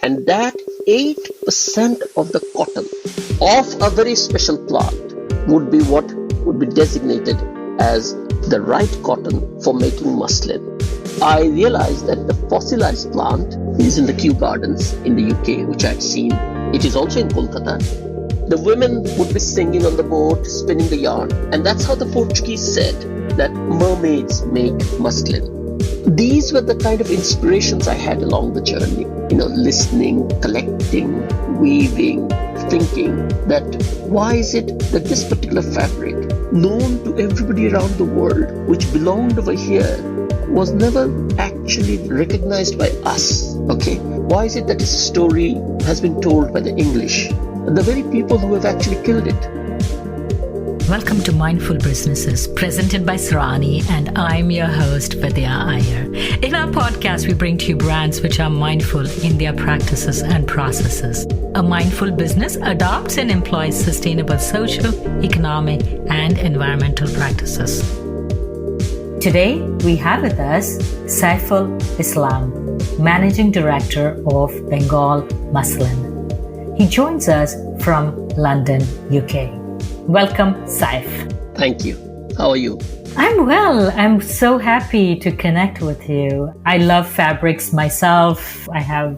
And that 8% of the cotton of a very special plant would be what would be designated as the right cotton for making muslin. I realized that the fossilized plant is in the Kew Gardens in the UK, which I had seen. It is also in Kolkata. The women would be singing on the boat, spinning the yarn. And that's how the Portuguese said that mermaids make muslin. These were the kind of inspirations I had along the journey. Listening, collecting, weaving, thinking that why is it that this particular fabric, known to everybody around the world, which belonged over here, was never actually recognized by us? Okay, why is it that this story has been told by the English, the very people who have actually killed it? Welcome to Mindful Businesses, presented by Sari, and I'm your host, Vidya Iyer. In our podcast, we bring to you brands which are mindful in their practices and processes. A mindful business adopts and employs sustainable social, economic, and environmental practices. Today, we have with us Saiful Islam, Managing Director of Bengal Muslin. He joins us from London, UK. Welcome, Saif. Thank you. How are you? I'm well. I'm so happy to connect with you. I love fabrics myself. I have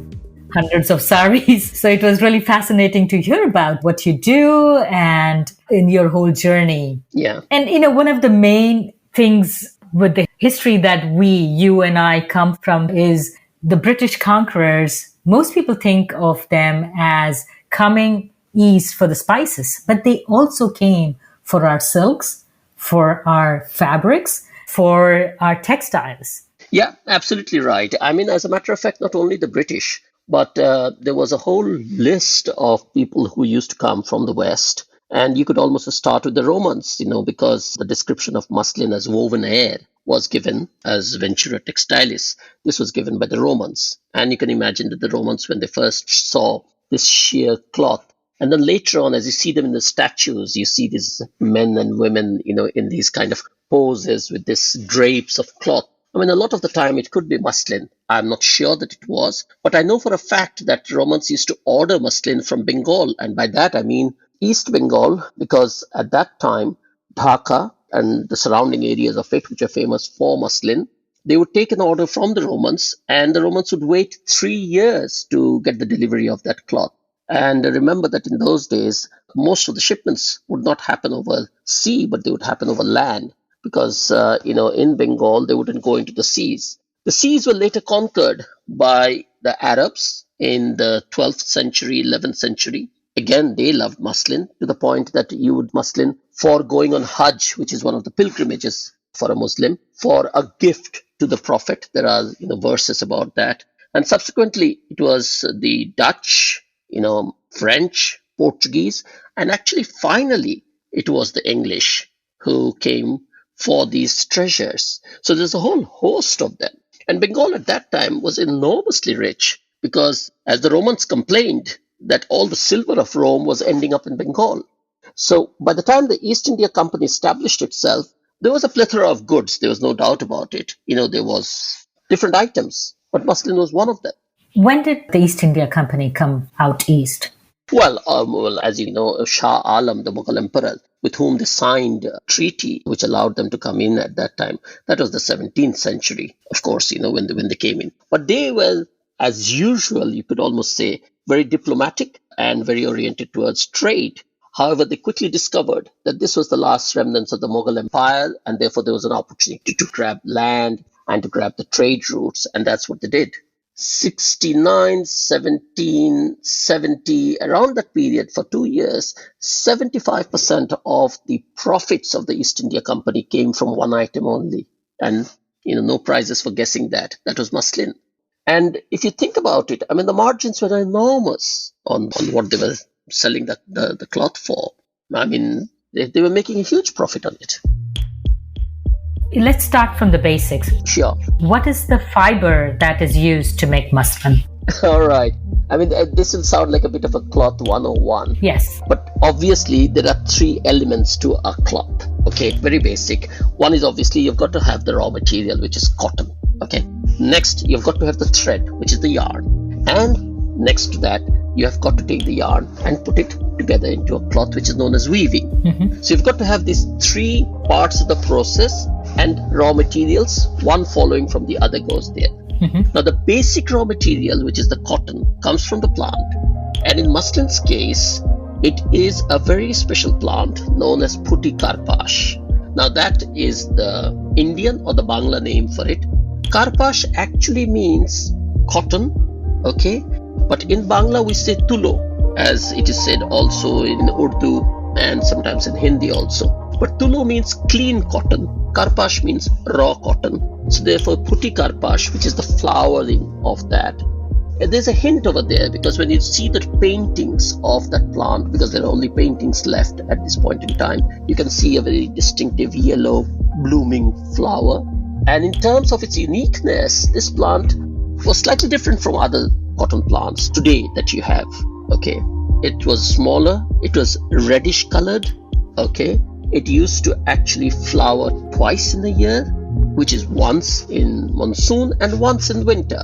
hundreds of saris. So it was really fascinating to hear about what you do and in your whole journey. Yeah. And, one of the main things with the history that you and I come from is the British Conquerors. Most people think of them as coming east for the spices, but they also came for our silks, for our fabrics, for our textiles. Yeah, absolutely right. I mean, as a matter of fact, not only the British, but there was a whole list of people who used to come from the West. And you could almost start with the Romans, because the description of muslin as woven air was given as ventura textilis. This was given by the Romans. And you can imagine that the Romans, when they first saw this sheer cloth, and then later on, as you see them in the statues, you see these men and women, in these kind of poses with these drapes of cloth. I mean, a lot of the time it could be muslin. I'm not sure that it was, but I know for a fact that Romans used to order muslin from Bengal. And by that, I mean East Bengal, because at that time, Dhaka and the surrounding areas of it, which are famous for muslin, they would take an order from the Romans, and the Romans would wait 3 years to get the delivery of that cloth. And remember that in those days, most of the shipments would not happen over sea, but they would happen over land because, in Bengal, they wouldn't go into the seas. The seas were later conquered by the Arabs in the 12th century, 11th century. Again, they loved muslin to the point that you would muslin for going on Hajj, which is one of the pilgrimages for a Muslim, for a gift to the Prophet. There are, verses about that. And subsequently, it was the Dutch, French, Portuguese, and actually finally it was the English who came for these treasures. So there's a whole host of them. And Bengal at that time was enormously rich because, as the Romans complained, that all the silver of Rome was ending up in Bengal. So by the time the East India Company established itself, there was a plethora of goods. There was no doubt about it. There was different items, but muslin was one of them. When did the East India Company come out east? Well, as you know, Shah Alam, the Mughal emperor, with whom they signed a treaty which allowed them to come in at that time, that was the 17th century, of course, when they came in. But they were, as usual, you could almost say, very diplomatic and very oriented towards trade. However, they quickly discovered that this was the last remnants of the Mughal Empire, and therefore there was an opportunity to grab land and to grab the trade routes, and that's what they did. 69, 17, 70, around that period for 2 years, 75% of the profits of the East India Company came from one item only. And, no prizes for guessing that. That was muslin. And if you think about it, I mean, the margins were enormous on what they were selling the cloth for. I mean, they were making a huge profit on it. Let's start from the basics. Sure. What is the fiber that is used to make muslin? All right. I mean, this will sound like a bit of a cloth 101. Yes. But obviously, there are 3 elements to a cloth. Okay, very basic. One is obviously you've got to have the raw material, which is cotton. Okay. Next, you've got to have the thread, which is the yarn. And next to that, you have got to take the yarn and put it together into a cloth, which is known as weaving. So you've got to have these three parts of the process and raw materials, one following from the other goes there. Now, the basic raw material, which is the cotton, comes from the plant. And in muslin's case, it is a very special plant known as Phuti Karpas. Now, that is the Indian or the Bangla name for it. Karpas actually means cotton, okay? But in Bangla, we say tulo, as it is said also in Urdu and sometimes in Hindi also. But tulo means clean cotton. Karpas means raw cotton. So therefore, Phuti Karpas, which is the flowering of that. And there's a hint over there, because when you see the paintings of that plant, because there are only paintings left at this point in time, you can see a very distinctive yellow blooming flower. And in terms of its uniqueness, this plant was slightly different from other cotton plants today that you have. Okay, it was smaller, it was reddish colored. Okay, it used to actually flower twice in a year, which is once in monsoon and once in winter,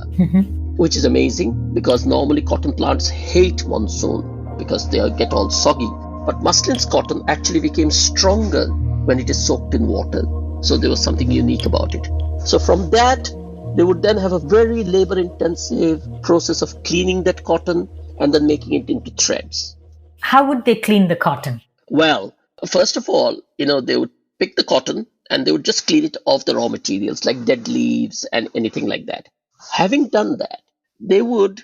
which is amazing, because normally cotton plants hate monsoon because they get all soggy. But muslin's cotton actually became stronger when it is soaked in water. So there was something unique about it. So from that, they would then have a very labor-intensive process of cleaning that cotton and then making it into threads. How would they clean the cotton? Well, first of all, they would pick the cotton and they would just clean it off the raw materials like dead leaves and anything like that. Having done that, they would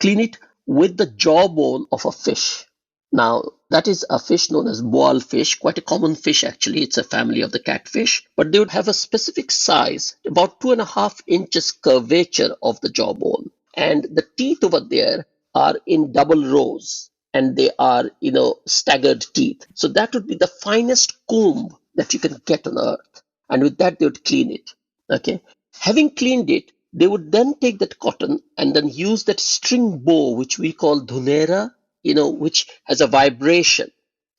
clean it with the jawbone of a fish. Now, that is a fish known as boal fish, quite a common fish actually. It's a family of the catfish. But they would have a specific size, about 2.5 inches curvature of the jawbone. And the teeth over there are in double rows. And they are, staggered teeth. So that would be the finest comb that you can get on earth. And with that, they would clean it. Okay. Having cleaned it, they would then take that cotton and then use that string bow, which we call dhunera, which has a vibration.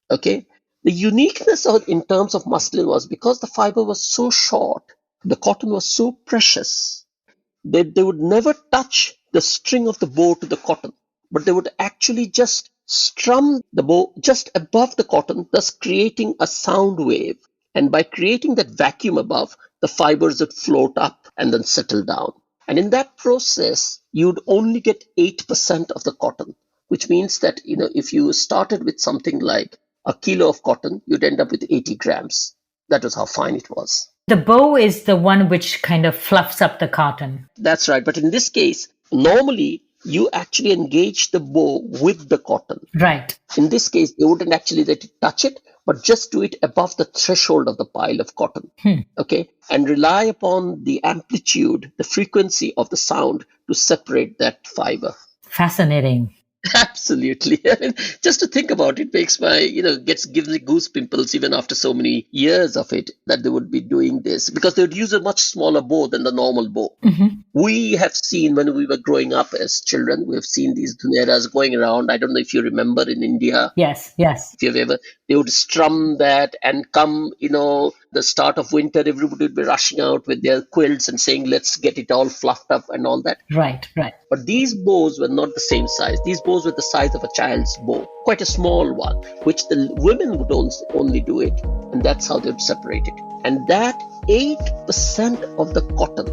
Okay. The uniqueness in terms of muslin was because the fiber was so short, the cotton was so precious, that they would never touch the string of the bow to the cotton, but they would actually just strum the bow just above the cotton, thus creating a sound wave. And by creating that vacuum above, the fibers would float up and then settle down. And in that process, you'd only get 8% of the cotton, which means that, if you started with something like a kilo of cotton, you'd end up with 80 grams. That was how fine it was. The bow is the one which kind of fluffs up the cotton. That's right. But in this case, normally, you actually engage the bow with the cotton. Right. In this case, they wouldn't actually let it touch it, but just do it above the threshold of the pile of cotton. Okay. And rely upon the amplitude, the frequency of the sound to separate that fiber. Fascinating. Absolutely. I mean, just to think about it makes my, gives me goose pimples even after so many years of it, that they would be doing this, because they would use a much smaller bow than the normal bow. We have seen, when we were growing up as children, we have seen these dhuneras going around. I don't know if you remember in India. Yes. If you've ever, they would strum that and come, the start of winter, everybody would be rushing out with their quilts and saying, let's get it all fluffed up and all that. Right. But these bows were not the same size. These bows were the size of a child's bow, quite a small one, which the women would only do it. And that's how they would separate it. And that 8% of the cotton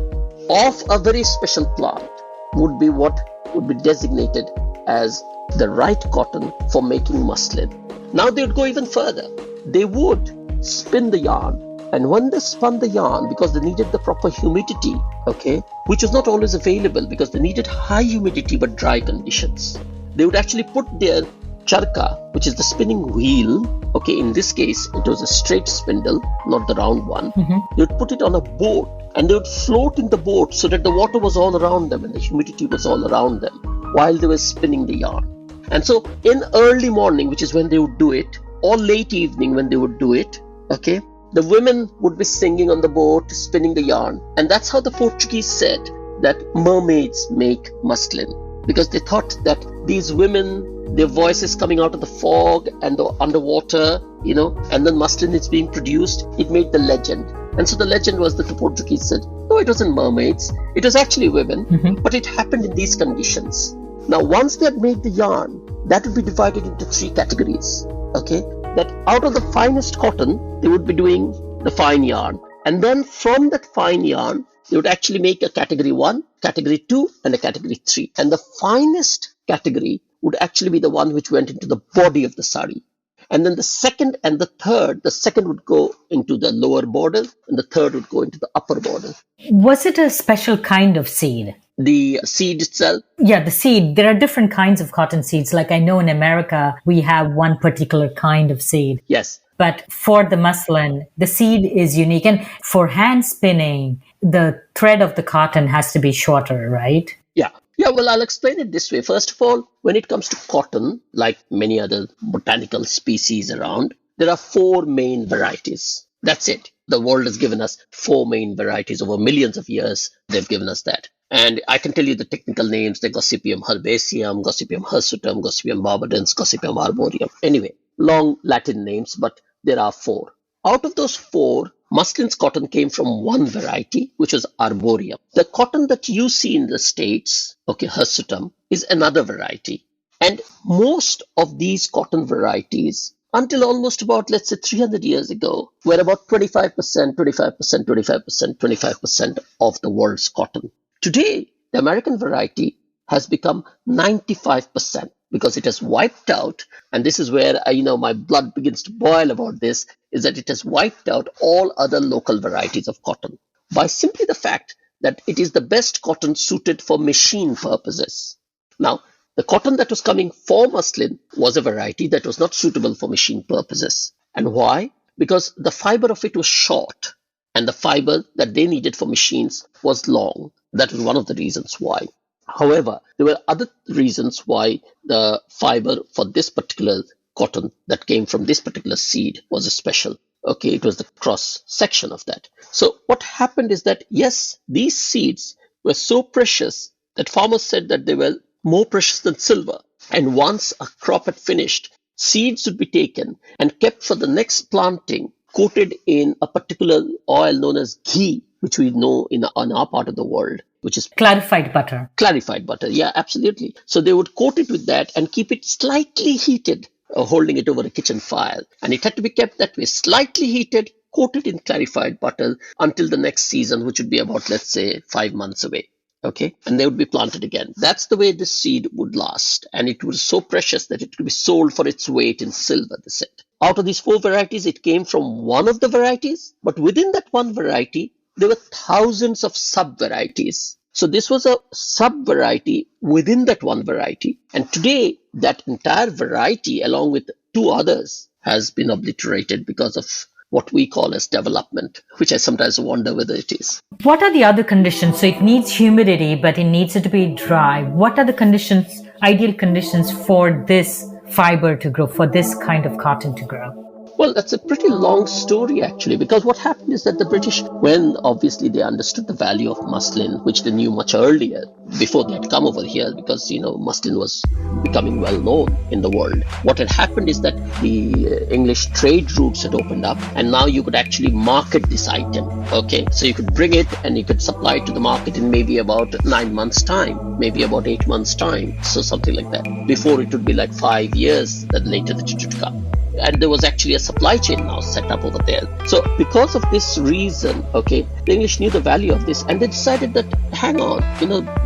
of a very special plant would be what would be designated as the right cotton for making muslin. Now they would go even further. They would spin the yarn. And when they spun the yarn, because they needed the proper humidity, okay, which was not always available because they needed high humidity but dry conditions, they would actually put their charka, which is the spinning wheel, okay, in this case, it was a straight spindle, not the round one. They would put it on a boat and they would float in the boat so that the water was all around them and the humidity was all around them while they were spinning the yarn. And so in early morning, which is when they would do it, or late evening when they would do it, okay, the women would be singing on the boat, spinning the yarn. And that's how the Portuguese said that mermaids make muslin, because they thought that these women, their voices coming out of the fog and the underwater, and then muslin is being produced. It made the legend. And so the legend was that the Portuguese said, no, it wasn't mermaids. It was actually women, but it happened in these conditions. Now, once they had made the yarn, that would be divided into three categories. Okay, that out of the finest cotton, they would be doing the fine yarn. And then from that fine yarn, they would actually make a category 1, category 2, and a category 3. And the finest category would actually be the one which went into the body of the sari. And then the second and the second would go into the lower border, and the third would go into the upper border. Was it a special kind of seed? The seed itself? Yeah, the seed. There are different kinds of cotton seeds. Like I know in America, we have one particular kind of seed. Yes. But for the muslin, the seed is unique. And for hand spinning, the thread of the cotton has to be shorter, right? Yeah. Yeah, well, I'll explain it this way. First of all, when it comes to cotton, like many other botanical species around, there are 4 main varieties. That's it. The world has given us 4 main varieties over millions of years. They've given us that. And I can tell you the technical names, the Gossypium herbaceum, Gossypium hirsutum, Gossypium barbadens, Gossypium arboreum. Anyway, long Latin names, but there are 4. Out of those 4, muslin's cotton came from one variety, which was arboreum. The cotton that you see in the States, okay, hirsutum, is another variety. And most of these cotton varieties, until almost about, let's say, 300 years ago, were about 25%, 25%, 25%, 25% of the world's cotton. Today, the American variety has become 95% because it has wiped out, and this is where my blood begins to boil about this, is that it has wiped out all other local varieties of cotton by simply the fact that it is the best cotton suited for machine purposes. Now, the cotton that was coming for muslin was a variety that was not suitable for machine purposes. And why? Because the fiber of it was short, and the fiber that they needed for machines was long. That was one of the reasons why. However, there were other reasons why the fiber for this particular cotton that came from this particular seed was special. Okay, it was the cross section of that. So what happened is that, yes, these seeds were so precious that farmers said that they were more precious than silver. And once a crop had finished, seeds would be taken and kept for the next planting, coated in a particular oil known as ghee, which we know in our part of the world, which is clarified butter. Clarified butter, yeah, absolutely. So they would coat it with that and keep it slightly heated, holding it over a kitchen fire. And it had to be kept that way, slightly heated, coated in clarified butter until the next season, which would be about, let's say, 5 months away. Okay, and they would be planted again. That's the way this seed would last. And it was so precious that it could be sold for its weight in silver, they said. Out of these 4 varieties, it came from one of the varieties, but within that one variety, there were thousands of sub-varieties. So this was a sub-variety within that one variety. And today, that entire variety, along with 2 others, has been obliterated because of what we call as development, which I sometimes wonder whether it is. What are the other conditions? So it needs humidity, but it needs it to be dry. What are the conditions, ideal conditions for this fiber to grow, for this kind of cotton to grow? Well, that's a pretty long story, actually, because what happened is that the British, when obviously they understood the value of muslin, which they knew much earlier, before they had come over here, because, muslin was becoming well known in the world. What had happened is that the English trade routes had opened up, and now you could actually market this item. Okay, so you could bring it and you could supply it to the market in maybe about 9 months' time, maybe about 8 months' time, so something like that. Before it would be like 5 years that later that it should come. And there was actually a supply chain now set up over there. So because of this reason, okay, the English knew the value of this, and they decided that, hang on,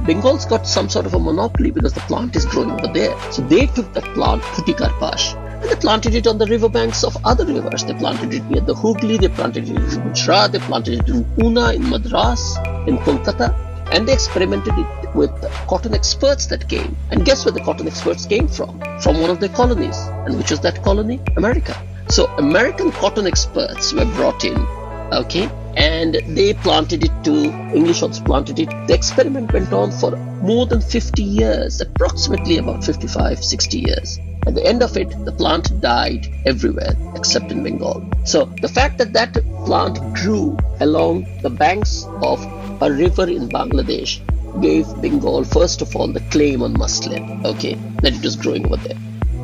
Bengal's got some sort of a monopoly because the plant is growing over there. So they took that plant, Phuti Karpas, and they planted it on the riverbanks of other rivers. They planted it near the Hooghly, they planted it in Gujarat, they planted it in Pune, in Madras, in Kolkata. And they experimented it with cotton experts that came. And guess where the cotton experts came from? From one of their colonies. And which was that colony? America. So American cotton experts were brought in, okay, and they planted it too. English ones planted it. The experiment went on for more than 50 years, approximately about 55, 60 years. At the end of it, the plant died everywhere except in Bengal. So the fact that that plant grew along the banks of a river in Bangladesh gave Bengal, first of all, the claim on muslin, okay, that it was growing over there.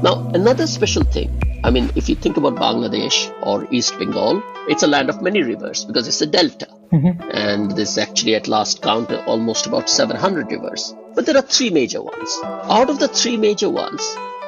Now, another special thing, if you think about Bangladesh or East Bengal, it's a land of many rivers because it's a delta. Mm-hmm. And there's actually, at last count, almost about 700 rivers. But there are three major ones. Out of the three major ones,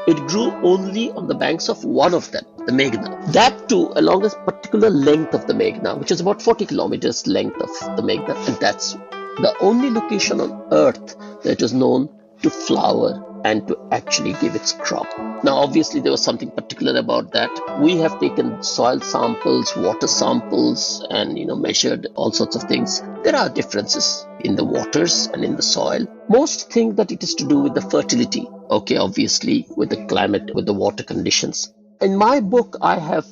it grew only on the banks of one of them, the Meghna. That too along a particular length of the Meghna, which is about 40 kilometers length of the Meghna, and that's the only location on earth that is known to flower and to actually give its crop. Now, obviously, there was something particular about that. We have taken soil samples, water samples, and measured all sorts of things. There are differences in the waters and in the soil. Most think that it is to do with the fertility. Okay, obviously, with the climate, with the water conditions. In my book, I have,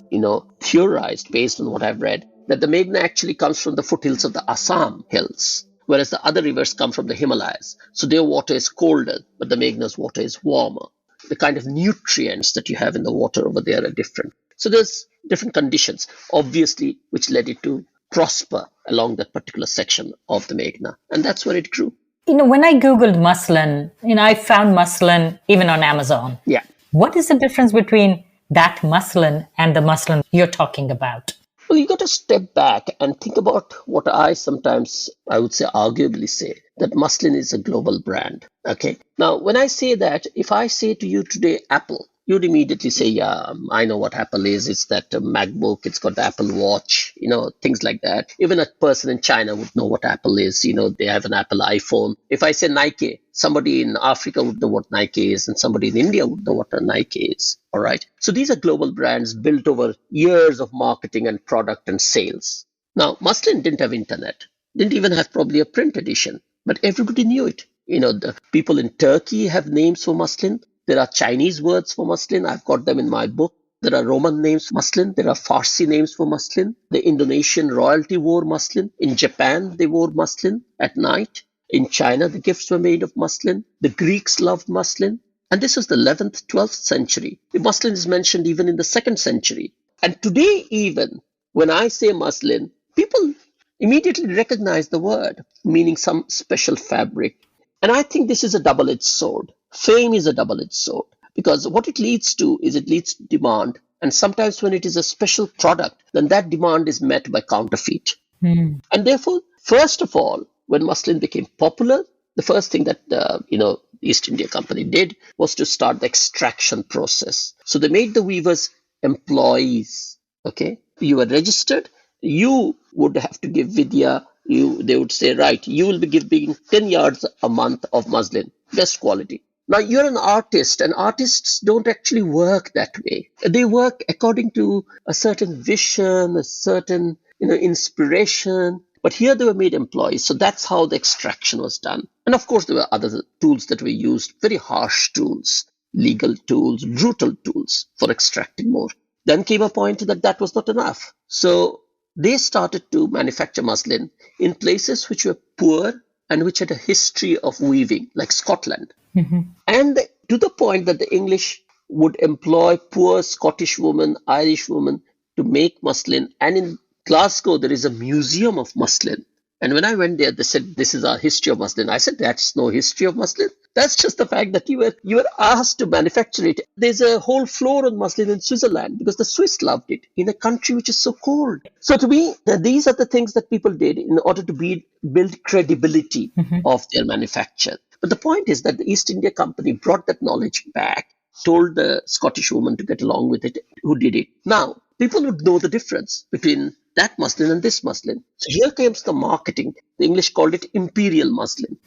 theorized based on what I've read that the Meghna actually comes from the foothills of the Assam hills, whereas the other rivers come from the Himalayas. So their water is colder, but the Meghna's water is warmer. The kind of nutrients that you have in the water over there are different. So there's different conditions, obviously, which led it to prosper along that particular section of the Meghna. And that's where it grew. When I Googled muslin, I found muslin even on Amazon. Yeah. What is the difference between that muslin and the muslin you're talking about? Well, you got to step back and think about what I would say, arguably say, that muslin is a global brand. Okay. Now, when I say that, if I say to you today, Apple, you'd immediately say, yeah, I know what Apple is. It's that MacBook. It's got the Apple Watch, things like that. Even a person in China would know what Apple is. They have an Apple iPhone. If I say Nike, somebody in Africa would know what Nike is, and somebody in India would know what a Nike is. All right. So these are global brands built over years of marketing and product and sales. Now, muslin didn't have internet, didn't even have probably a print edition, but everybody knew it. The people in Turkey have names for muslin. There are Chinese words for muslin. I've got them in my book. There are Roman names for muslin. There are Farsi names for muslin. The Indonesian royalty wore muslin. In Japan, they wore muslin at night. In China, the gifts were made of muslin. The Greeks loved muslin. And this was the 11th, 12th century. The muslin is mentioned even in the 2nd century. And today, even when I say muslin, people immediately recognize the word, meaning some special fabric. And I think this is a double-edged sword. Fame is a double-edged sword, because what it leads to is it leads to demand. And sometimes when it is a special product, then that demand is met by counterfeit. And therefore, first of all, when muslin became popular, the first thing that the East India Company did was to start the extraction process. So they made the weavers employees. Okay, you were registered. You would have to give vidya. They would say, right, you will be giving 10 yards a month of muslin, best quality. Now, you're an artist, and artists don't actually work that way. They work according to a certain vision, a certain inspiration. But here they were made employees. So that's how the extraction was done. And of course, there were other tools that were used, very harsh tools, legal tools, brutal tools for extracting more. Then came a point that was not enough. So they started to manufacture muslin in places which were poor and which had a history of weaving, like Scotland. And to the point that the English would employ poor Scottish women, Irish women to make muslin. And in Glasgow, there is a museum of muslin. And when I went there, they said, this is our history of muslin. I said, that's no history of muslin. That's just the fact that you were asked to manufacture it. There's a whole floor on muslin in Switzerland because the Swiss loved it in a country which is so cold. So to me, these are the things that people did in order to build credibility of their manufacture. But the point is that the East India Company brought that knowledge back, told the Scottish woman to get along with it, who did it. Now, people would know the difference between that muslin and this muslin. So here comes the marketing. The English called it imperial muslin.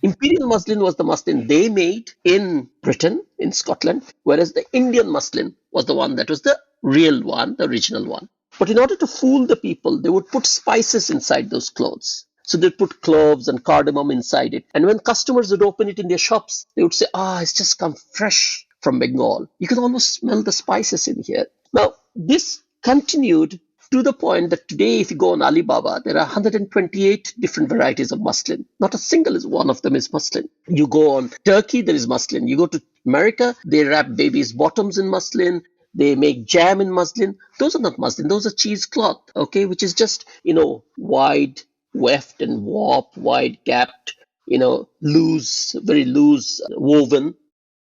Imperial muslin was the muslin they made in Britain, in Scotland, whereas the Indian muslin was the one that was the real one, the original one. But in order to fool the people, they would put spices inside those clothes. So they'd put cloves and cardamom inside it. And when customers would open it in their shops, they would say, it's just come fresh from Bengal. You can almost smell the spices in here. Now, this continued to the point that today, if you go on Alibaba, there are 128 different varieties of muslin. Not a single one of them is muslin. You go on Turkey, there is muslin. You go to America, they wrap babies' bottoms in muslin. They make jam in muslin. Those are not muslin. Those are cheesecloth, okay, which is just, wide, weft and warp, wide gapped, loose, very loose, woven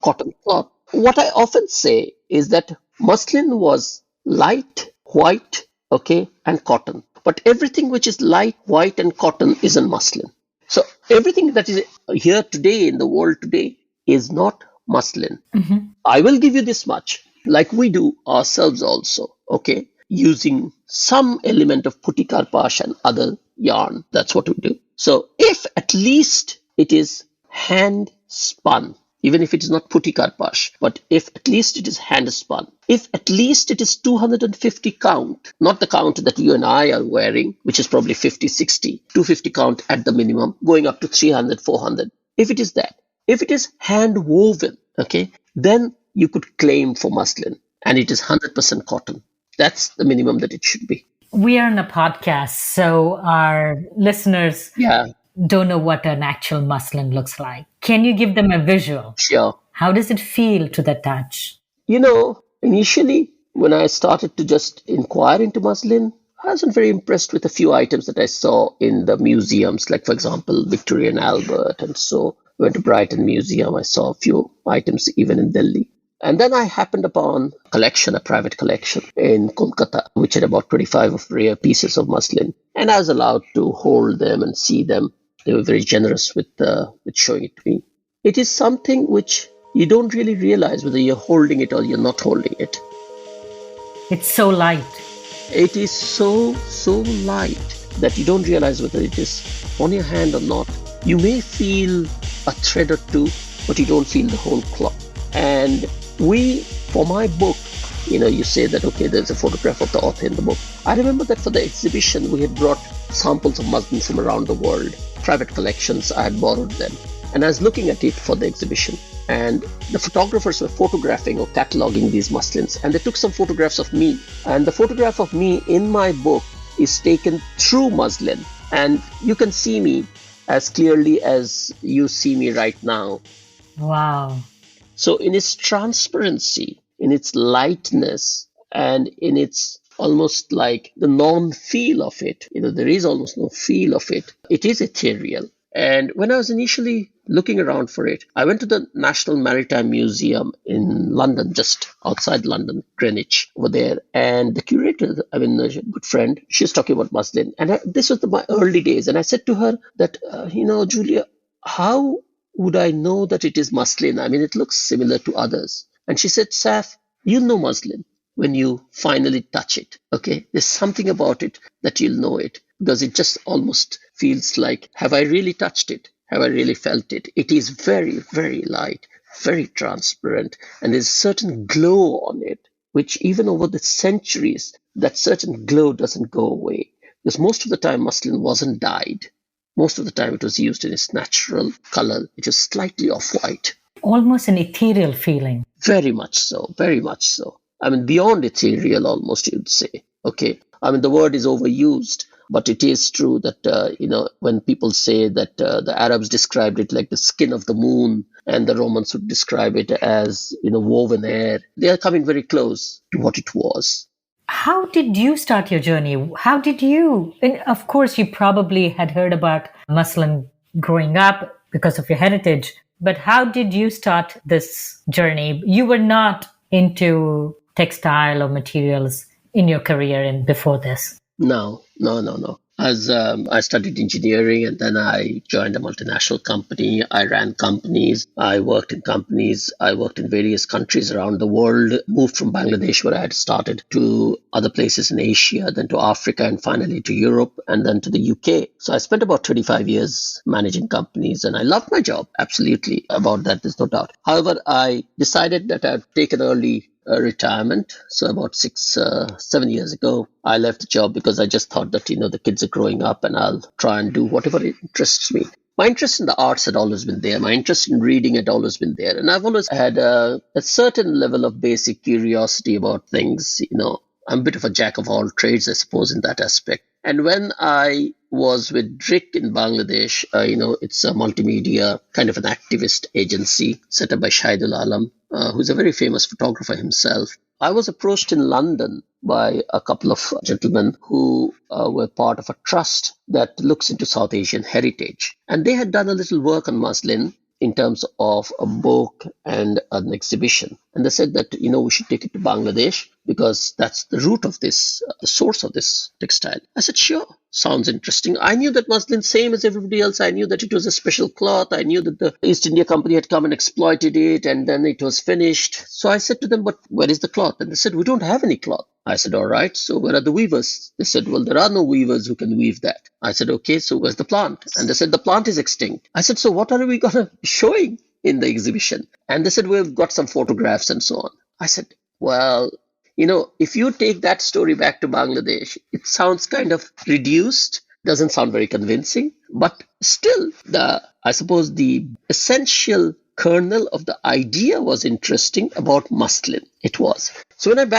cotton cloth. What I often say is that muslin was light, white, okay, and cotton. But everything which is light, white, and cotton isn't muslin. So everything that is here today in the world today is not muslin. Mm-hmm. I will give you this much, like we do ourselves also, okay, using some element of Phuti Karpas and other yarn. That's what we do. So if at least it is hand spun, even if it is not Phuti Karpas, but if at least it is hand spun, if at least it is 250 count, not the count that you and I are wearing, which is probably 50, 60, 250 count at the minimum, going up to 300, 400. If it is that, if it is hand woven, okay, then you could claim for muslin and it is 100% cotton. That's the minimum that it should be. We are in a podcast, so our listeners Yeah, don't know what an actual muslin looks like. Can you give them a visual? sure. How does it feel to the touch? Initially, when I started to just inquire into muslin, I wasn't very impressed with a few items that I saw in the museums, like, for example, Victoria and Albert. And so I went to Brighton Museum. I saw a few items even in Delhi. And then I happened upon a collection, a private collection in Kolkata, which had about 25 of rare pieces of muslin. And I was allowed to hold them and see them. They were very generous with showing it to me. It is something which you don't really realize whether you're holding it or you're not holding it. It's so light. It is so, so light that you don't realize whether it is on your hand or not. You may feel a thread or two, but you don't feel the whole cloth. And for my book, you say that, okay, there's a photograph of the author in the book. I remember that for the exhibition, we had brought samples of muslin from around the world, private collections, I had borrowed them. And I was looking at it for the exhibition. And the photographers were photographing or cataloging these muslins. And they took some photographs of me. And the photograph of me in my book is taken through muslin. And you can see me as clearly as you see me right now. Wow. So in its transparency, in its lightness, and in its almost like the non-feel of it, there is almost no feel of it. It is ethereal. And when I was initially looking around for it, I went to the National Maritime Museum in London, just outside London, Greenwich, over there. And the curator, a good friend, she was talking about muslin. And this was my early days. And I said to her that, Julia, how would I know that it is muslin? It looks similar to others. And she said, Saif, you'll know muslin when you finally touch it. Okay, there's something about it that you'll know it, because it just almost feels like, have I really touched it? Have I really felt it? It is very, very light, very transparent, and there's a certain glow on it, which even over the centuries, that certain glow doesn't go away. Because most of the time muslin wasn't dyed. Most of the time it was used in its natural color, which is slightly off-white. Almost an ethereal feeling. Very much so, very much so. Beyond ethereal almost, you'd say. Okay. The word is overused, but it is true that, when people say that the Arabs described it like the skin of the moon, and the Romans would describe it as, woven air, they are coming very close to what it was. How did you start your journey? How did you? And of course, you probably had heard about muslin growing up because of your heritage. But how did you start this journey? You were not into textile or materials in your career and before this. No. As I studied engineering, and then I joined a multinational company. I ran companies. I worked in companies. I worked in various countries around the world. Moved from Bangladesh, where I had started, to other places in Asia, then to Africa, and finally to Europe, and then to the UK. So I spent about 25 years managing companies, and I loved my job. Absolutely. About that, there's no doubt. However, I decided that I'd take an early retirement. So about 7 years ago, I left the job because I just thought that, the kids are growing up and I'll try and do whatever interests me. My interest in the arts had always been there. My interest in reading had always been there. And I've always had a certain level of basic curiosity about things. I'm a bit of a jack of all trades, I suppose, in that aspect. And when I was with Drick in Bangladesh, it's a multimedia kind of an activist agency set up by Shahidul Alam, who's a very famous photographer himself. I was approached in London by a couple of gentlemen who were part of a trust that looks into South Asian heritage. And they had done a little work on muslin in terms of a book and an exhibition. And they said that, we should take it to Bangladesh because that's the root of this, the source of this textile. I said, sure, sounds interesting. I knew that muslin, same as everybody else. I knew that it was a special cloth. I knew that the East India Company had come and exploited it, and then it was finished. So I said to them, but where is the cloth? And they said, we don't have any cloth. I said, all right, so where are the weavers? They said, well, there are no weavers who can weave that. I said, okay, so where's the plant? And they said, the plant is extinct. I said, so what are we going to be showing in the exhibition? And they said, we've got some photographs and so on. I said, well, if you take that story back to Bangladesh, it sounds kind of reduced, doesn't sound very convincing, but still, I suppose the essential kernel of the idea was interesting about muslin. It was. So when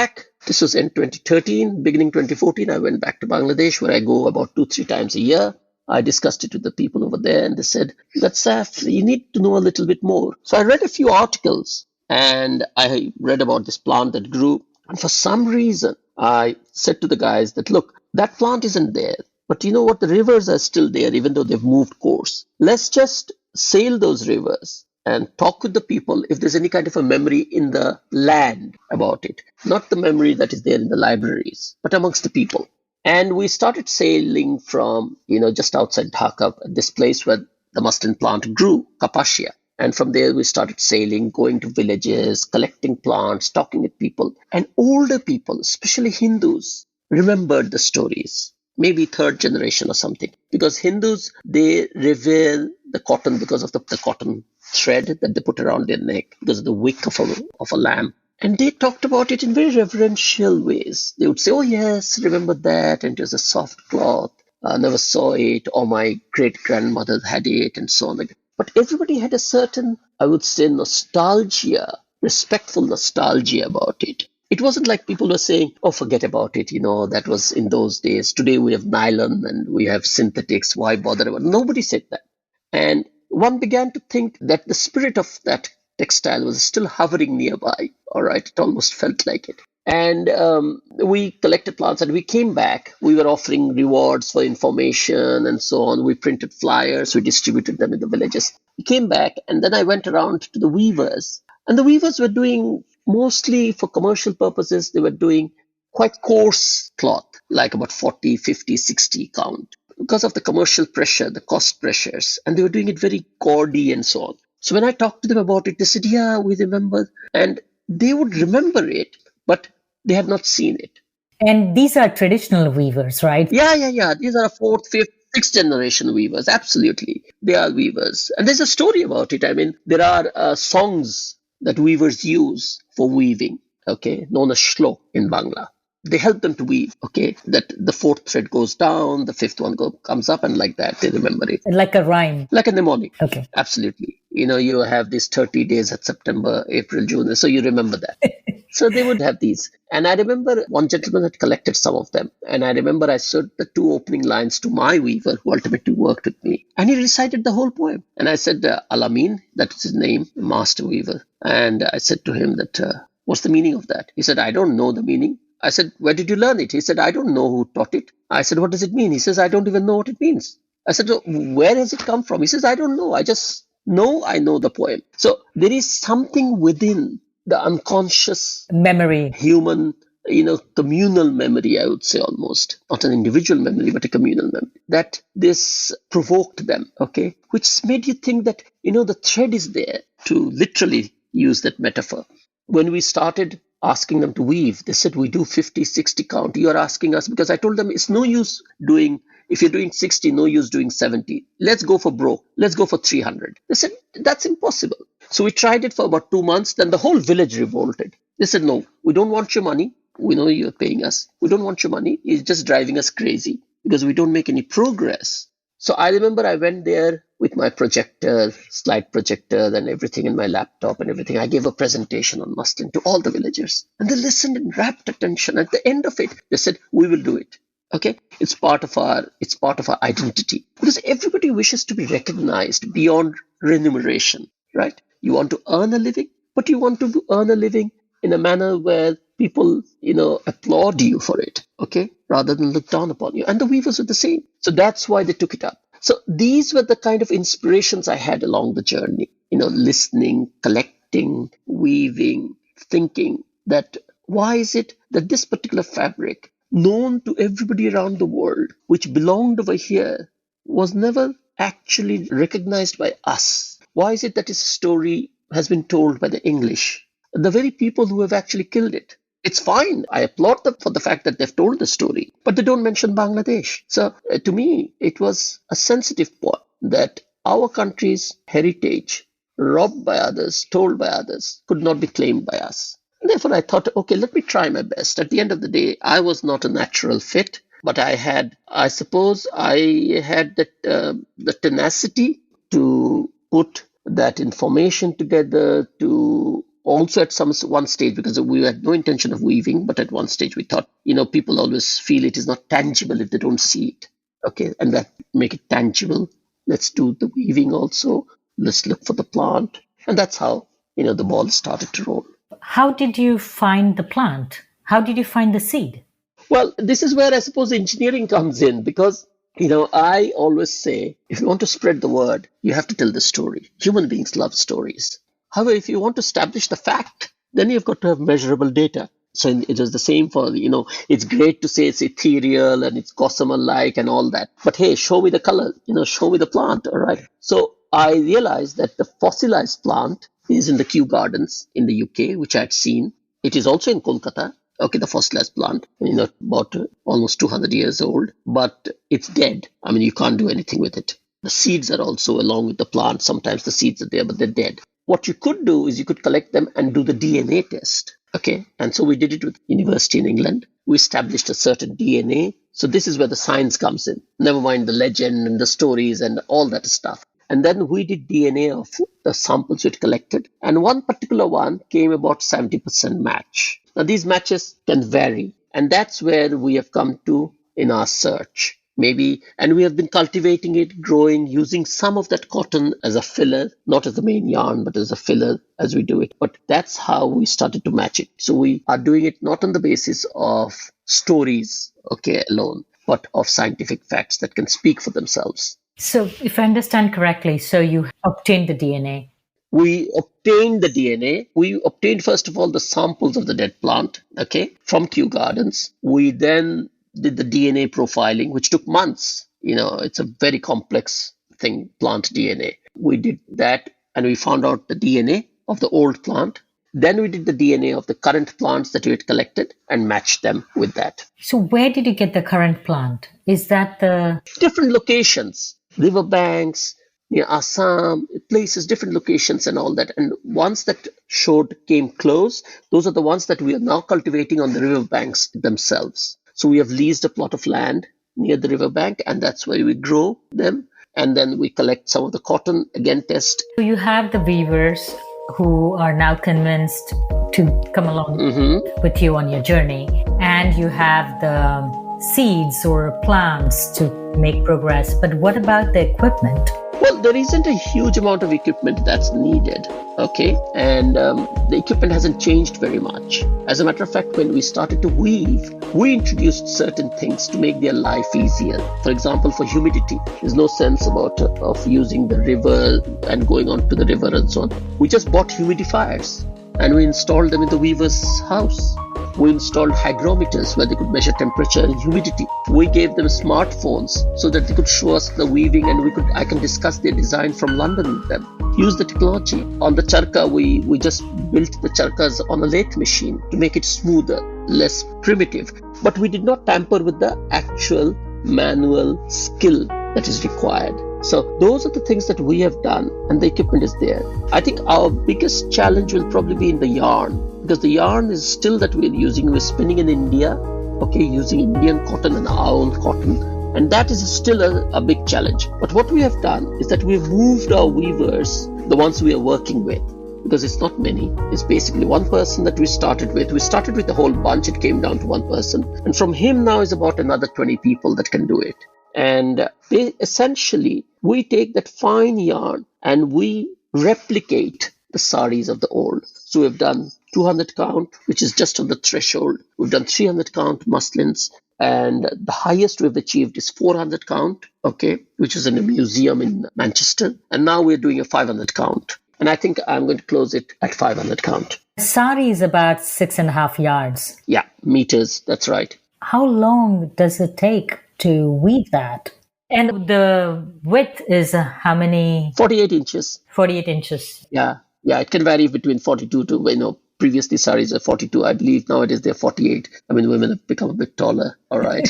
this was in 2013, beginning 2014, I went back to Bangladesh, where I go about 2-3 times a year. I discussed it with the people over there, and they said, you need to know a little bit more. So I read a few articles, and I read about this plant that grew. And for some reason, I said to the guys that, look, that plant isn't there. But you know what? The rivers are still there, even though they've moved course. Let's just sail those rivers and talk with the people if there's any kind of a memory in the land about it. Not the memory that is there in the libraries, but amongst the people. And we started sailing from, just outside Dhaka, this place where the muslin plant grew, Kapasia. And from there, we started sailing, going to villages, collecting plants, talking with people. And older people, especially Hindus, remembered the stories, maybe third generation or something. Because Hindus, they revere the cotton because of the cotton thread that they put around their neck, because of the wick of a lamb. And they talked about it in very reverential ways. They would say, oh, yes, remember that, and it was a soft cloth. I never saw it, or my great-grandmother had it, and so on. But everybody had a certain, I would say, nostalgia, respectful nostalgia about it. It wasn't like people were saying, oh, forget about it, that was in those days. Today we have nylon and we have synthetics, why bother about it? Nobody said that. And one began to think that the spirit of that textile was still hovering nearby. All right, it almost felt like it. And we collected plants and we came back. We were offering rewards for information and so on. We printed flyers. We distributed them in the villages. We came back, and then I went around to the weavers. And the weavers were doing, mostly for commercial purposes, they were doing quite coarse cloth, like about 40, 50, 60 count, because of the commercial pressure, the cost pressures. And they were doing it very gaudy and so on. So when I talked to them about it, they said, yeah, we remember. And they would remember it, but they had not seen it. And these are traditional weavers, right? Yeah. These are 4th, 5th, 6th generation weavers. Absolutely. They are weavers. And there's a story about it. I mean, there are songs that weavers use for weaving, okay, known as shlo in Bangla. They help them to weave, okay, that the 4th thread goes down, the 5th one comes up, and like that, they remember it. Like a rhyme. Like a mnemonic. Okay. Absolutely. You have these 30 days at September, April, June, so you remember that. So they would have these. And I remember one gentleman had collected some of them. And I remember I showed the 2 opening lines to my weaver, who ultimately worked with me. And he recited the whole poem. And I said, Alamin, that is his name, master weaver. And I said to him that, what's the meaning of that? He said, I don't know the meaning. I said, where did you learn it? He said, I don't know who taught it. I said, what does it mean? He says, I don't even know what it means. I said, so where has it come from? He says, I don't know. I just know I know the poem. So there is something within the unconscious memory, human, communal memory, I would say almost. Not an individual memory, but a communal memory. That this provoked them, okay? Which made you think that, the thread is there, to literally use that metaphor. When we started asking them to weave, they said, we do 50, 60 count. You are asking us, because I told them it's no use doing, if you're doing 60, no use doing 70. Let's go for broke. Let's go for 300. They said, that's impossible. So we tried it for about 2 months. Then the whole village revolted. They said, no, we don't want your money. We know you're paying us. We don't want your money. It's just driving us crazy because we don't make any progress. So I remember I went there with my projector, slide projector, and everything in my laptop and everything. I gave a presentation on muslin to all the villagers. And they listened in rapt attention. At the end of it, they said, we will do it. Okay, it's part of our identity, because everybody wishes to be recognized beyond remuneration, right? You want to earn a living, but you want to earn a living in a manner where people, applaud you for it, okay, rather than look down upon you. And the weavers were the same. So that's why they took it up. So these were the kind of inspirations I had along the journey, listening, collecting, weaving, thinking that why is it that this particular fabric, known to everybody around the world, which belonged over here, was never actually recognized by us? Why is it that its story has been told by the English, the very people who have actually killed it? It's fine. I applaud them for the fact that they've told the story, but they don't mention Bangladesh. So to me, it was a sensitive point that our country's heritage, robbed by others, told by others, could not be claimed by us. And therefore, I thought, okay, let me try my best. At the end of the day, I was not a natural fit, but I suppose I had the tenacity to put that information together, to also at one stage, because we had no intention of weaving, but at one stage we thought, people always feel it is not tangible if they don't see it. Okay, and that make it tangible. Let's do the weaving also. Let's look for the plant. And that's how, the ball started to roll. How did you find the plant? How did you find the seed? Well, this is where I suppose engineering comes in, because I always say, if you want to spread the word, you have to tell the story. Human beings love stories. However, if you want to establish the fact, then you've got to have measurable data. So it is the same for, it's great to say it's ethereal and it's gossamer-like and all that. But hey, show me the color, show me the plant, all right? So I realized that the fossilized plant is in the Kew Gardens in the UK, which I had seen. It is also in Kolkata. Okay, the fossilized plant, about almost 200 years old, but it's dead. I mean, you can't do anything with it. The seeds are also along with the plant. Sometimes the seeds are there, but they're dead. What you could do is you could collect them and do the DNA test. Okay, and so we did it with university in England. We established a certain DNA. So this is where the science comes in. Never mind the legend and the stories and all that stuff. And then we did DNA of the samples we had collected. And one particular one came about 70% match. Now, these matches can vary. And that's where we have come to in our search. Maybe, and we have been cultivating it, growing, using some of that cotton as a filler, not as the main yarn, but as a filler as we do it. But that's how we started to match it. So we are doing it not on the basis of stories, okay, alone, but of scientific facts that can speak for themselves. So if I understand correctly, so you obtained the DNA. We obtained the DNA. We obtained, first of all, the samples of the dead plant, okay, from Kew Gardens. We then did the DNA profiling, which took months. It's a very complex thing, plant DNA. We did that and we found out the DNA of the old plant. Then we did the DNA of the current plants that we had collected and matched them with that. So where did you get the current plant? Is that the... Different locations, riverbanks, near Assam, places, different locations and all that. And ones that came close, those are the ones that we are now cultivating on the riverbanks themselves. So we have leased a plot of land near the riverbank, and that's where we grow them. And then we collect some of the cotton, again test. So you have the weavers who are now convinced to come along with you on your journey. And you have the seeds or plants to make progress. But what about the equipment? Well, there isn't a huge amount of equipment that's needed, okay? And the equipment hasn't changed very much. As a matter of fact, when we started to weave, we introduced certain things to make their life easier. For example, for humidity, there's no sense of using the river and going on to the river and so on. We just bought humidifiers and we installed them in the weaver's house. We installed hygrometers where they could measure temperature and humidity. We gave them smartphones so that they could show us the weaving and I can discuss their design from London with them. Use the technology. On the charka, we just built the charkas on a lathe machine to make it smoother, less primitive. But we did not tamper with the actual manual skill that is required. So those are the things that we have done, and the equipment is there. I think our biggest challenge will probably be in the yarn, because the yarn is still that we're using. We're spinning in India, okay, using Indian cotton and our own cotton, and that is still a big challenge. But what we have done is that we've moved our weavers, the ones we are working with, because it's not many. It's basically one person that we started with. We started with a whole bunch. It came down to one person, and from him now is about another 20 people that can do it. And essentially, we take that fine yarn and we replicate the saris of the old. So we've done 200 count, which is just on the threshold. We've done 300 count muslins, and the highest we've achieved is 400 count, okay, which is in a museum in Manchester. And now we're doing a 500 count. And I think I'm going to close it at 500 count. Sari is about 6.5 yards. Yeah, meters. That's right. How long does it take to weave that? And the width is how many? 48 inches. 48 inches. Yeah. Yeah, it can vary between 42 to, previously saris are 42. I believe nowadays they're 48. I mean, women have become a bit taller. All right.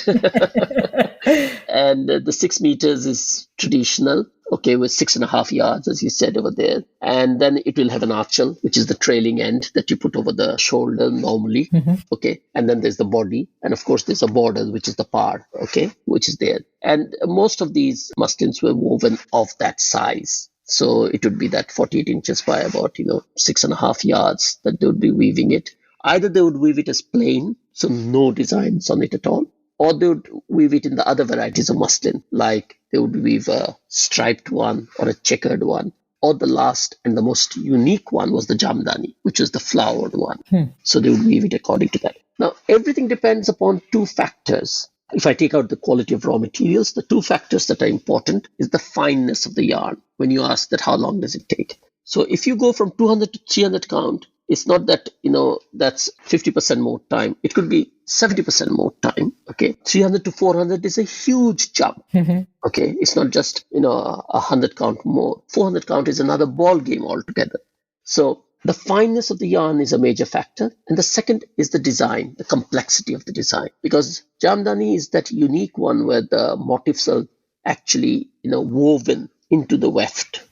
And the 6 meters is traditional. Okay, with 6.5 yards, as you said over there. And then it will have an archel, which is the trailing end that you put over the shoulder normally. Okay. And then there's the body. And of course, there's a border, which is the par, okay, which is there. And most of these muslins were woven of that size. So it would be that 48 inches by about, 6.5 yards that they would be weaving it. Either they would weave it as plain, so no designs on it at all, or they would weave it in the other varieties of muslin, like they would weave a striped one or a checkered one. Or the last and the most unique one was the jamdani, which was the flowered one. So they would weave it according to that. Now, everything depends upon two factors. If I take out the quality of raw materials, the two factors that are important is the fineness of the yarn. When you ask that how long does it take? So if you go from 200 to 300 count, it's not that, that's 50% more time. It could be 70% more time. Okay. 300 to 400 is a huge jump. Okay. It's not just, 100 count more. 400 count is another ball game altogether. So the fineness of the yarn is a major factor. And the second is the design, the complexity of the design. Because jamdani is that unique one where the motifs are actually, woven into the weft.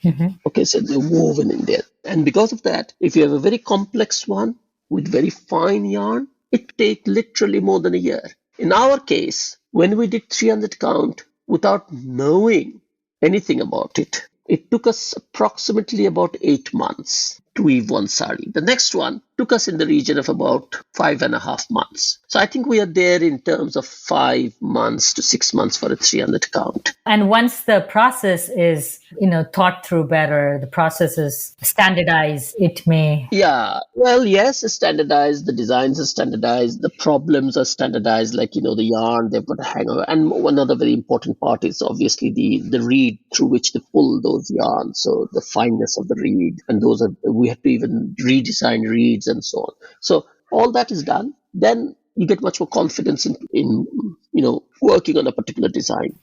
Okay, so they're woven in there. And because of that, if you have a very complex one with very fine yarn, it takes literally more than a year. In our case, when we did 300 count without knowing anything about it, it took us approximately about 8 months to weave one sari. The next one took us in the region of about 5.5 months. So I think we are there in terms of 5 months to 6 months for a 300 count. And once the process is, thought through better, the process is standardized, it may... Yeah, well, yes, it's standardized. The designs are standardized. The problems are standardized, like, the yarn, they've got a hanger. And one other very important part is obviously the reed through which they pull those yarns. So the fineness of the reed. And we have to even redesign reeds and so on. So all that is done. Then you get much more confidence in working on a particular design.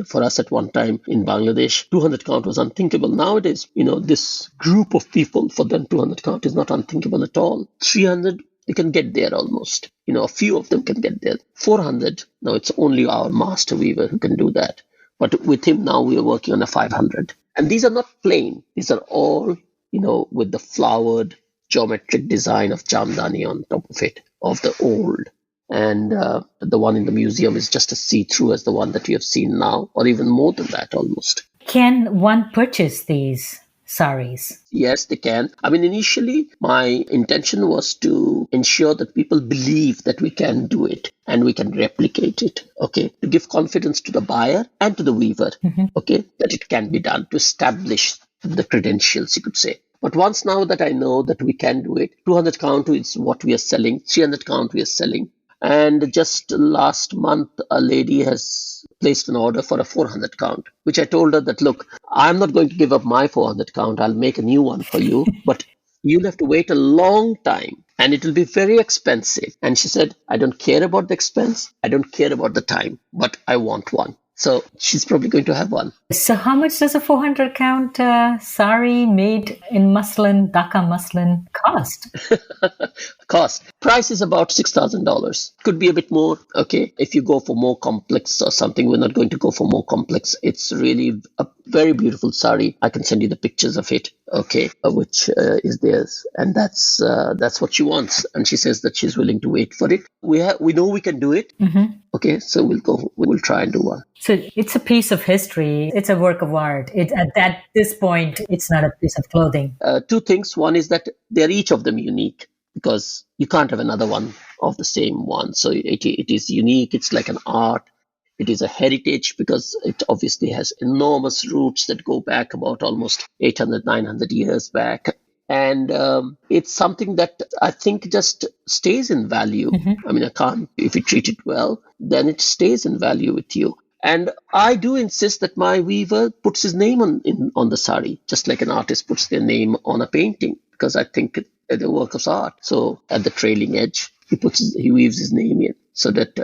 For us at one time in Bangladesh, 200 count was unthinkable. Nowadays, this group of people, for them 200 count is not unthinkable at all. 300, they can get there almost. A few of them can get there. 400, now it's only our master weaver who can do that. But with him now we are working on a 500. And these are not plain. These are all, with the flowered geometric design of jamdani on top of it, of the old. And the one in the museum is just as see-through as the one that you have seen now, or even more than that almost. Can one purchase these saris? Yes, they can. I mean, initially, my intention was to ensure that people believe that we can do it and we can replicate it, okay, to give confidence to the buyer and to the weaver, okay, that it can be done, to establish the credentials, you could say. But once now that I know that we can do it, 200 count is what we are selling, 300 count we are selling. And just last month, a lady has placed an order for a 400 count, which I told her that, look, I'm not going to give up my 400 count. I'll make a new one for you, but you'll have to wait a long time and it will be very expensive. And she said, I don't care about the expense. I don't care about the time, but I want one. So she's probably going to have one. So how much does a 400 count sari made in muslin, Dhaka muslin cost? Price is about $6,000. Could be a bit more. Okay. If you go for more complex or something, we're not going to go for more complex. It's really a very beautiful sari. I can send you the pictures of it. Okay. Which is theirs. And that's what she wants. And she says that she's willing to wait for it. We know we can do it. Okay. So we'll try and do one. So it's a piece of history. It's a work of art. At this point, it's not a piece of clothing. Two things. One is that they're each of them unique because you can't have another one of the same one. So it is unique. It's like an art. It is a heritage because it obviously has enormous roots that go back about almost 800, 900 years back. And it's something that I think just stays in value. I mean, if you treat it well, then it stays in value with you. And I do insist that my weaver puts his name on the sari, just like an artist puts their name on a painting, because I think it's a work of art. So at the trailing edge, he weaves his name in, so that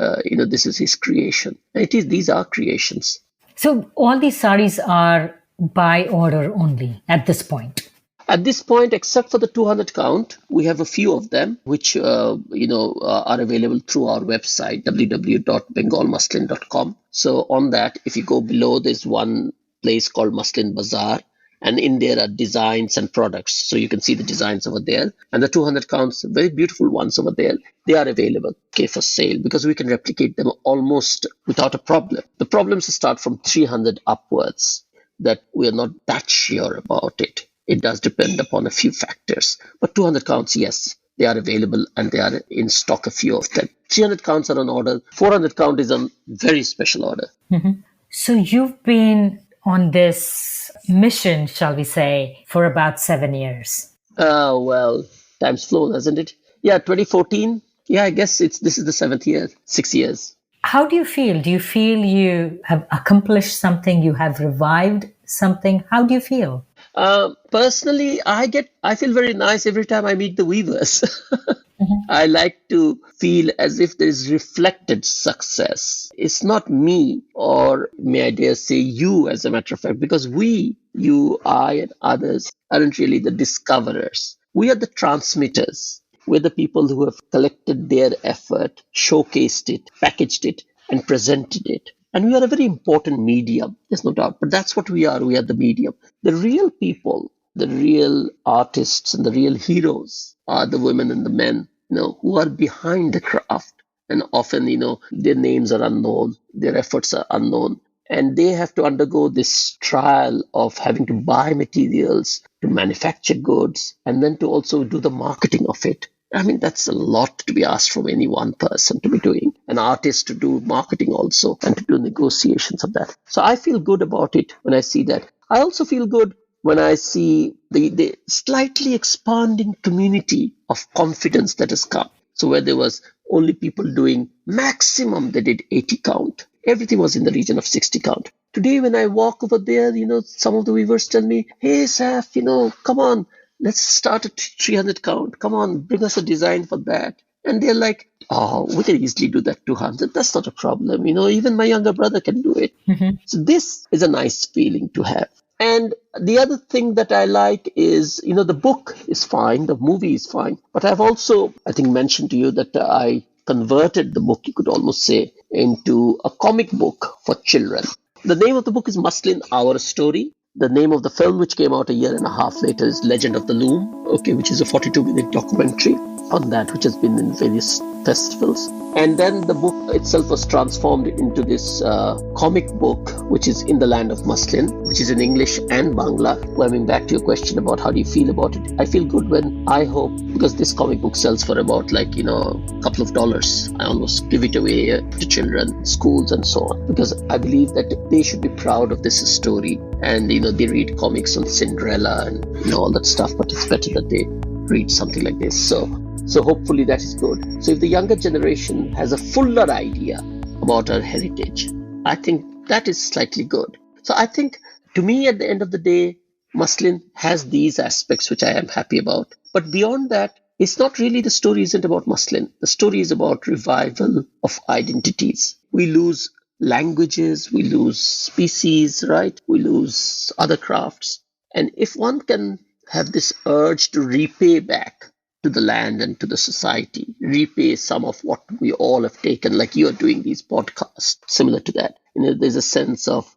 this is his creation. And these are creations. So all these saris are by order only at this point. At this point, except for the 200 count, we have a few of them which are available through our website www.bengalmuslin.com. So on that, if you go below, there's one place called Muslin Bazaar, and in there are designs and products. So you can see the designs over there, and the 200 counts, very beautiful ones over there. They are available, okay, for sale, because we can replicate them almost without a problem. The problems start from 300 upwards, that we are not that sure about it. It does depend upon a few factors. But 200 counts, yes, they are available and they are in stock, a few of them. 300 counts are on order. 400 count is on very special order. Mm-hmm. So you've been on this mission, shall we say, for about 7 years. Well, time's flown, hasn't it? Yeah, 2014. Yeah, I guess this is the 7th year, 6 years. How do you feel? Do you feel you have accomplished something? You have revived something? How do you feel? Personally, I feel very nice every time I meet the weavers. I like to feel as if there is reflected success. It's not me, or may I dare say you, as a matter of fact, because you, I, and others aren't really the discoverers. We are the transmitters. We're the people who have collected their effort, showcased it, packaged it, and presented it. And we are a very important medium, there's no doubt. But that's what we are. We are the medium. The real people, the real artists, and the real heroes are the women and the men, who are behind the craft. And often, their names are unknown, their efforts are unknown. And they have to undergo this trial of having to buy materials, to manufacture goods, and then to also do the marketing of it. I mean, that's a lot to be asked from any one person to be doing. An artist to do marketing also, and to do negotiations of that. So I feel good about it when I see that. I also feel good when I see the slightly expanding community of confidence that has come. So where there was only people doing maximum, they did 80 count. Everything was in the region of 60 count. Today, when I walk over there, some of the weavers tell me, hey, Saif, come on, let's start at 300 count. Come on, bring us a design for that. And they're like, oh, we can easily do that 200. That's not a problem. Even my younger brother can do it. Mm-hmm. So this is a nice feeling to have. And the other thing that I like is, the book is fine. The movie is fine. But I've also, I think, mentioned to you that I converted the book, you could almost say, into a comic book for children. The name of the book is Muslin, Our Story. The name of the film, which came out a year and a half later, is Legend of the Loom, which is a 42-minute documentary on that, which has been in various festivals. And then the book itself was transformed into this comic book, which is In the Land of Muslin, which is in English and Bangla. Coming back to your question about how do you feel about it, I feel good when I hope, because this comic book sells for about a couple of dollars. I almost give it away to children, schools, and so on, because I believe that they should be proud of this story. And they read comics on Cinderella and all that stuff, but it's better that they read something like this. So hopefully that is good. So if the younger generation has a fuller idea about our heritage, I think that is slightly good. So I think, to me, at the end of the day, Muslin has these aspects which I am happy about. But beyond that, it's not really, the story isn't about Muslin. The story is about revival of identities. We lose languages, we lose species, right? We lose other crafts. And if one can have this urge to repay back to the land and to the society, repay some of what we all have taken, like you are doing these podcasts, similar to that. There's a sense of,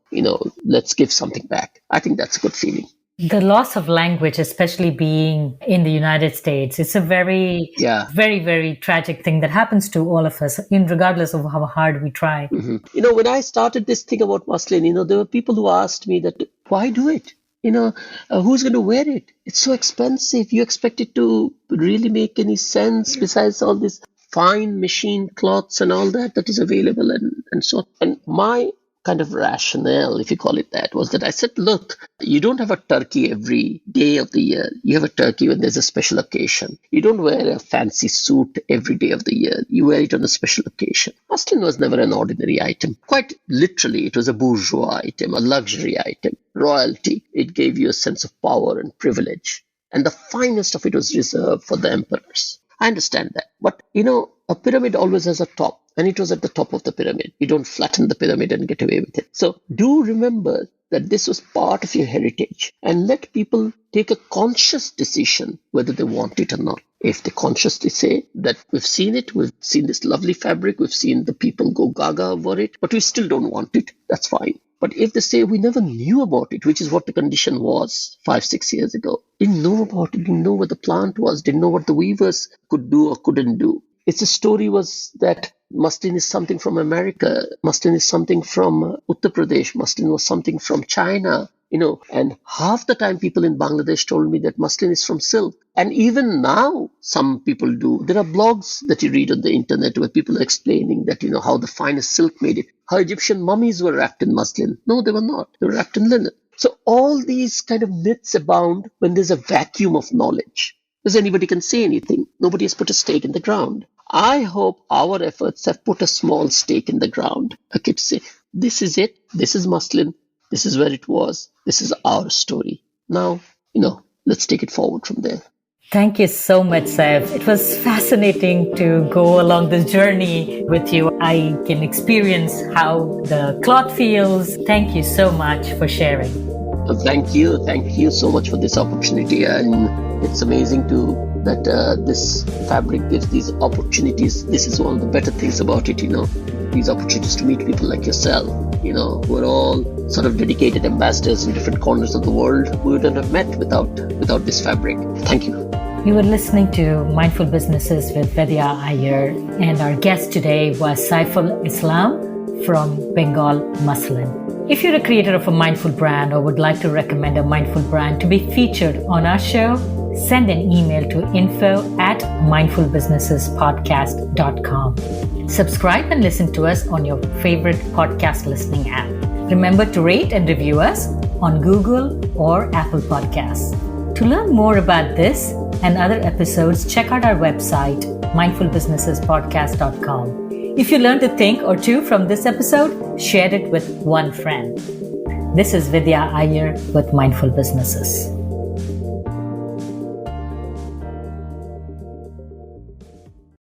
let's give something back. I think that's a good feeling. The loss of language, especially being in the United States, it's a very, very, very tragic thing that happens to all of us, regardless of how hard we try. Mm-hmm. When I started this thing about muslin, there were people who asked me that, why do it? Who's going to wear it? It's so expensive. You expect it to really make any sense besides all this fine machine cloths and all that is available and so on. And my kind of rationale, if you call it that, was that I said, look, you don't have a turkey every day of the year. You have a turkey when there's a special occasion. You don't wear a fancy suit every day of the year. You wear it on a special occasion. Muslin was never an ordinary item. Quite literally, it was a bourgeois item, a luxury item, royalty. It gave you a sense of power and privilege. And the finest of it was reserved for the emperors. I understand that. But, a pyramid always has a top, and it was at the top of the pyramid. You don't flatten the pyramid and get away with it. So do remember that this was part of your heritage, and let people take a conscious decision whether they want it or not. If they consciously say that we've seen this lovely fabric, we've seen the people go gaga over it, but we still don't want it, that's fine. But if they say we never knew about it, which is what the condition was 5-6 years ago, didn't know about it, didn't know what the plant was, didn't know what the weavers could do or couldn't do. Its story was that muslin is something from America, muslin is something from Uttar Pradesh, muslin was something from China, and half the time people in Bangladesh told me that muslin is from silk. And even now, some people do. There are blogs that you read on the internet where people are explaining that, how the finest silk made it. How Egyptian mummies were wrapped in muslin. No, they were not. They were wrapped in linen. So all these kind of myths abound when there's a vacuum of knowledge. Because anybody can say anything. Nobody has put a stake in the ground. I hope our efforts have put a small stake in the ground. Okay, to say, this is it. This is muslin. This is where it was. This is our story. Now, let's take it forward from there. Thank you so much, Saif. It was fascinating to go along this journey with you. I can experience how the cloth feels. Thank you so much for sharing. Thank you. Thank you so much for this opportunity. And it's amazing that this fabric gives these opportunities. This is one of the better things about it, these opportunities to meet people like yourself, who are all sort of dedicated ambassadors in different corners of the world who wouldn't have met without this fabric. Thank you. You were listening to Mindful Businesses with Vidya Iyer, and our guest today was Saiful Islam from Bengal Muslin. If you're a creator of a mindful brand or would like to recommend a mindful brand to be featured on our show, send an email to info@mindfulbusinessespodcast.com. Subscribe and listen to us on your favorite podcast listening app. Remember to rate and review us on Google or Apple Podcasts. To learn more about this and other episodes, check out our website, mindfulbusinessespodcast.com. If you learned a thing or two from this episode, share it with one friend. This is Vidya Iyer with Mindful Businesses.